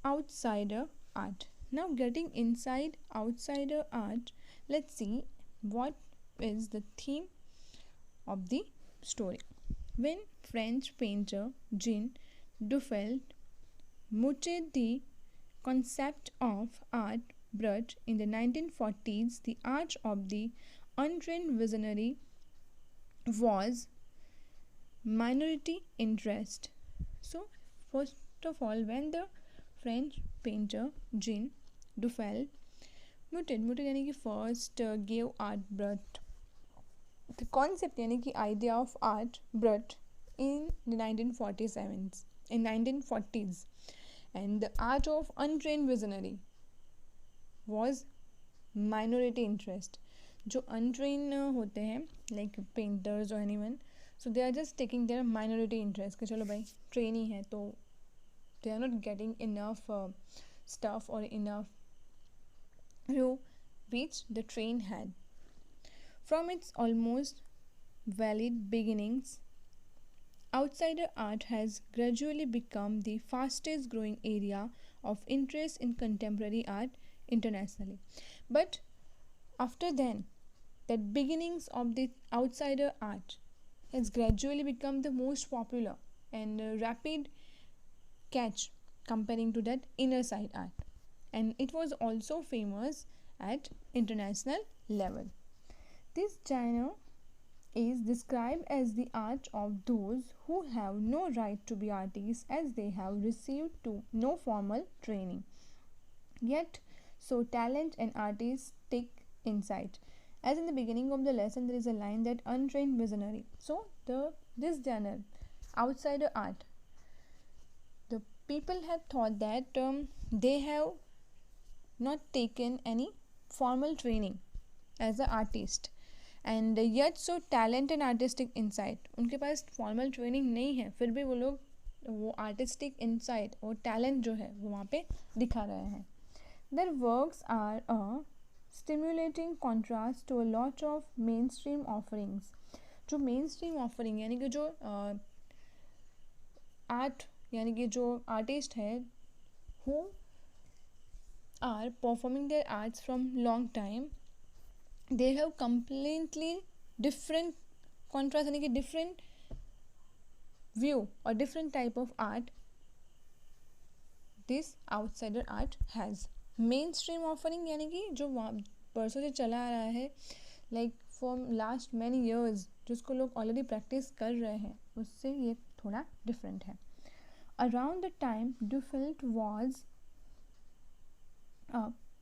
outsider art. Now, getting inside outsider art, let's see what is the theme of the story. When French painter Jean Dufault mooted the concept of art brut in the 1940s, the art of the untrained visionary was minority interest. So, first of all, when the French painter Jean Dufault mooted यानी कि first gave art brut the concept यानी कि idea of art brut in the 1940s, and the art of untrained visionary was minority interest. जो untrained होते हैं like painters or anyone, so they are just taking their minority interest कि चलो भाई train ही है तो they are not getting enough stuff or enough which the train had. From its almost valid beginnings, outsider art has gradually become the fastest growing area of interest in contemporary art internationally. But after then, that beginnings of the outsider art has gradually become the most popular and rapid catch comparing to that inner side art, and it was also famous at international level. This genre is described as the art of those who have no right to be artists as they have received no formal training, yet so talent and artistic insight. As in the beginning of the lesson, there is a line that untrained visionary. So this genre, outsider art, the people have thought that they have not taken any formal training as an artist, and yet so talent and artistic insight, उनके पास formal training नहीं है, फिर भी वो लोग वो artistic insight और talent जो है वो वहाँ पे दिखा रहे हैं. Their works are a stimulating contrast to a lot of mainstream offerings. जो mainstream offering यानी कि जो art यानी कि जो artist है who are performing their arts from long time, they have completely different contrast यानी कि different view or different type of art this outsider art has. Mainstream offering यानी कि जो बरसों से चला आ रहा है like for last many years जिसको लोग already practice कर रहे हैं, उससे ये थोड़ा different है. Around the time Dufault was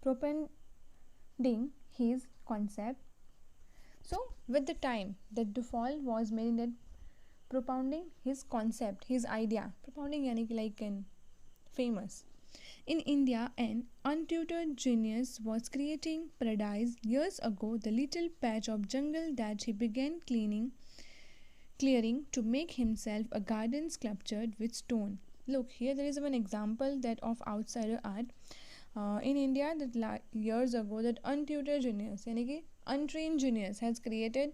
propounding his concept. So with the time that Dufault was made that propounding his concept, his idea, propounding yani ki like an famous. In India, an untutored genius was creating paradise. Years ago, the little patch of jungle that he began clearing to make himself a garden sculptured with stone. Look, here there is one example that of outsider art. In India, that years ago, that untutored genius, यानी कि untrained genius has created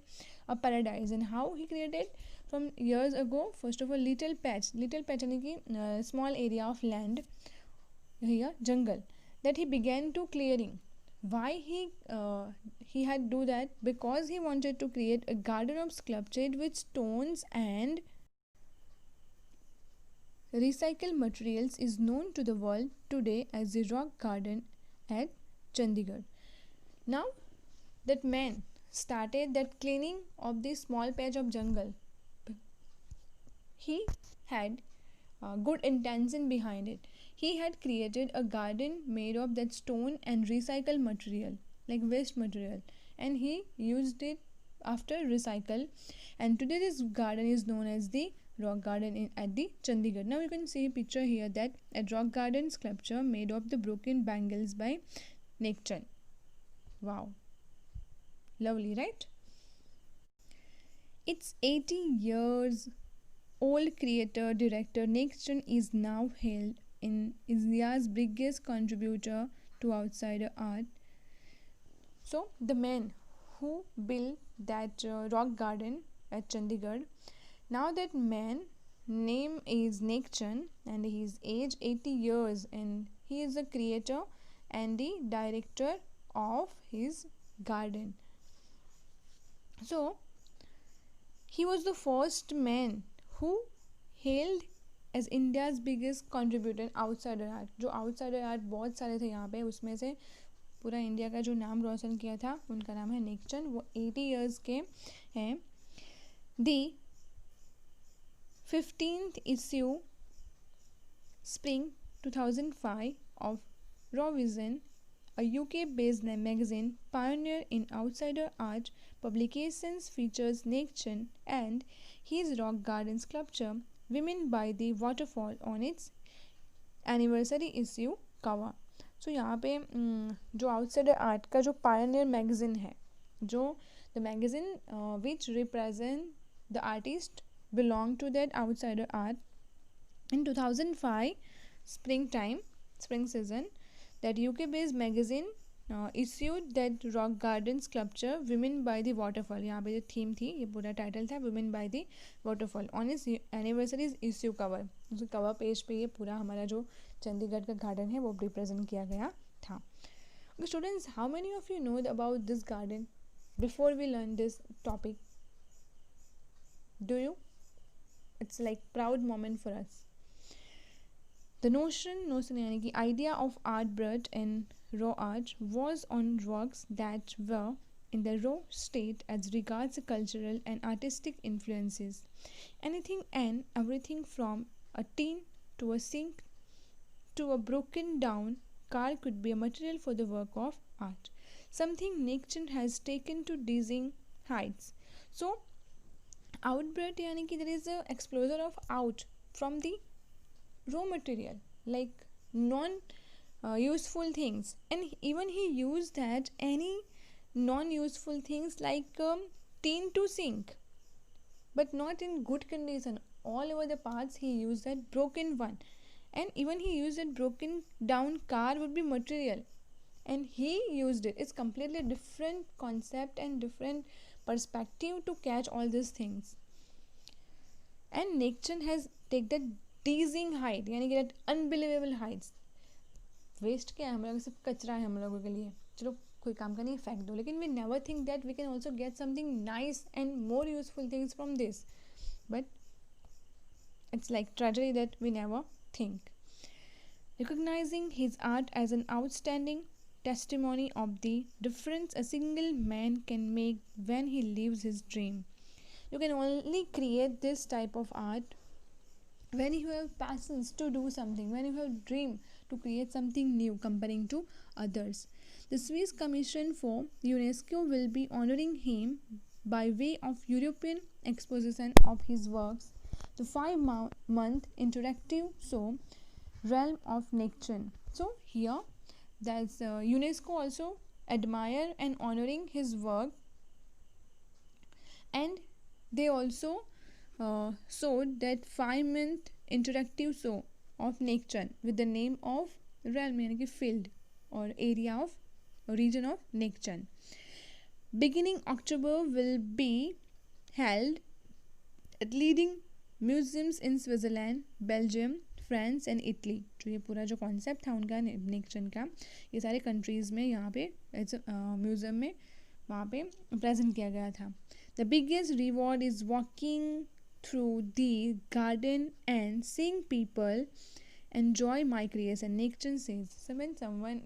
a paradise. And how he created? From years ago, first of all, little patch यानी कि small area of land, here jungle, that he began to clearing. Why he had do that? Because he wanted to create a garden of sculptured with stones and recycled materials is known to the world today as the rock garden at Chandigarh. Now that man started that cleaning of this small patch of jungle, he had good intention behind it. He had created a garden made of that stone and recycled material, like waste material, and he used it after recycle, and today this garden is known as the rock garden at the Chandigarh. Now you can see a picture here that a rock garden sculpture made of the broken bangles by Nekchan. Wow, lovely, right? Its 80 years old creator director Nekchan is now hailed in India's biggest contributor to outsider art. So the man who built that rock garden at Chandigarh, now that man name is Nekchan and his age 80 years, and he is the creator and the director of his garden. So he was the first man who hailed as India's biggest contributor outsider art. जो outsider art बहुत सारे थे यहाँ पे, उसमें से पूरा India का जो नाम रोशन किया था उनका नाम है नेकचंद. वो 80 years के हैं. The 15th issue Spring 2005 of Raw Vision, a UK-based magazine pioneer in outsider art publications, features Nekchand and his rock garden sculpture Women by the Waterfall on its anniversary issue cover. So यहाँ पे जो outsider art का जो pioneer magazine है, जो the magazine which represent the artist belong to that outsider art, in 2005 spring season, that UK based magazine issued that rock garden sculpture Women by the Waterfall. यहाँ पे जो theme थी, ये पूरा टाइटल था Women by the Waterfall on its anniversary issue cover. उसके cover page पे ये पूरा हमारा जो चंडीगढ़ का गार्डन है वो रिप्रेजेंट किया गया था. Okay, students, how many of you know about this garden before we learn this topic? Do you? It's like proud moment for us. The notion यानी कि idea of art brought in raw art was on works that were in the raw state as regards cultural and artistic influences. Anything and everything from a tin to a sink to a broken down car could be a material for the work of art. Something Nekchand has taken to dizzying heights. So, outbreak यानी कि there is a explosion of out from the raw material, like non-useful things, and even he used that any non-useful things like tin to sink, but not in good condition. All over the parts he used that broken one, and even he used that broken down car would be material, and he used it. It's completely different concept and different perspective to catch all these things. And Nekchand has taken that dizzying height, यानी कि that unbelievable heights. Waste क्या है हम लोग, सिर्फ कचरा है हम लोगों के लिए, चलो कोई काम का नहीं फेंक दो, लेकिन we never think that we can also get something nice and more useful things from this, but it's like tragedy that we never think. Recognizing his art as an outstanding testimony of the difference a single man can make when he lives his dream. You can only create this type of art when you have passions to do something, when you have dream to create something new comparing to others. The Swiss Commission for UNESCO will be honoring him by way of European exposition of his works, the 5-month interactive show Realm of Nekchand. So here that's UNESCO also admire and honoring his work, and they also showed that 5-month interactive show of Nekchand with the name of realm यानी कि field or area of region of Nekchand. Beginning October will be held at leading museums in Switzerland, Belgium, France and Italy. जो ये पूरा जो concept था उनका नेक्चंद का, ये सारे कंट्रीज़ में यहाँ पे म्यूज़ियम में वहाँ पे प्रेजेंट किया गया था. The biggest reward is walking through the garden and seeing people enjoy my creation, Nekchand says. So when someone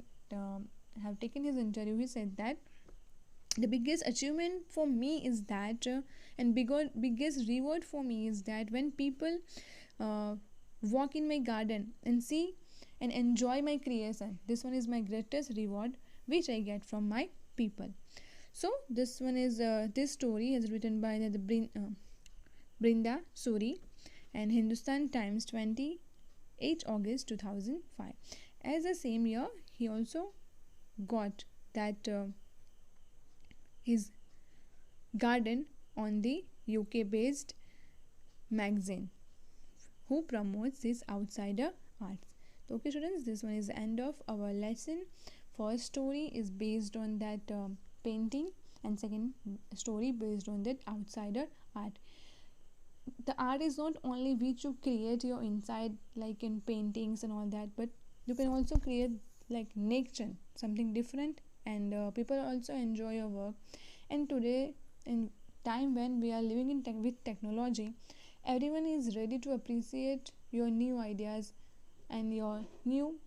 have taken his interview, he said that the biggest achievement for me is that and biggest reward for me is that when people walk in my garden and see and enjoy my creation, this one is my greatest reward which I get from my people. So this one is this story is written by the Brinda Suri and Hindustan Times 28 August 2005. As the same year he also got that his garden on the UK based magazine who promotes his outsider arts. So, okay students, this one is the end of our lesson. First story is based on that painting and second story based on that outsider art. The art is not only which you create your inside like in paintings and all that, but You can also create like nature, something different, and people also enjoy your work. And today, in time when we are living in with technology, everyone is ready to appreciate your new ideas and your new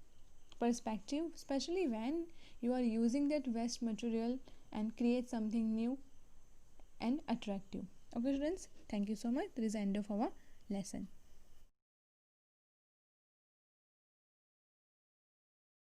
perspective, especially when you are using that waste material and create something new and attractive. Okay, students, thank you so much. This is the end of our lesson.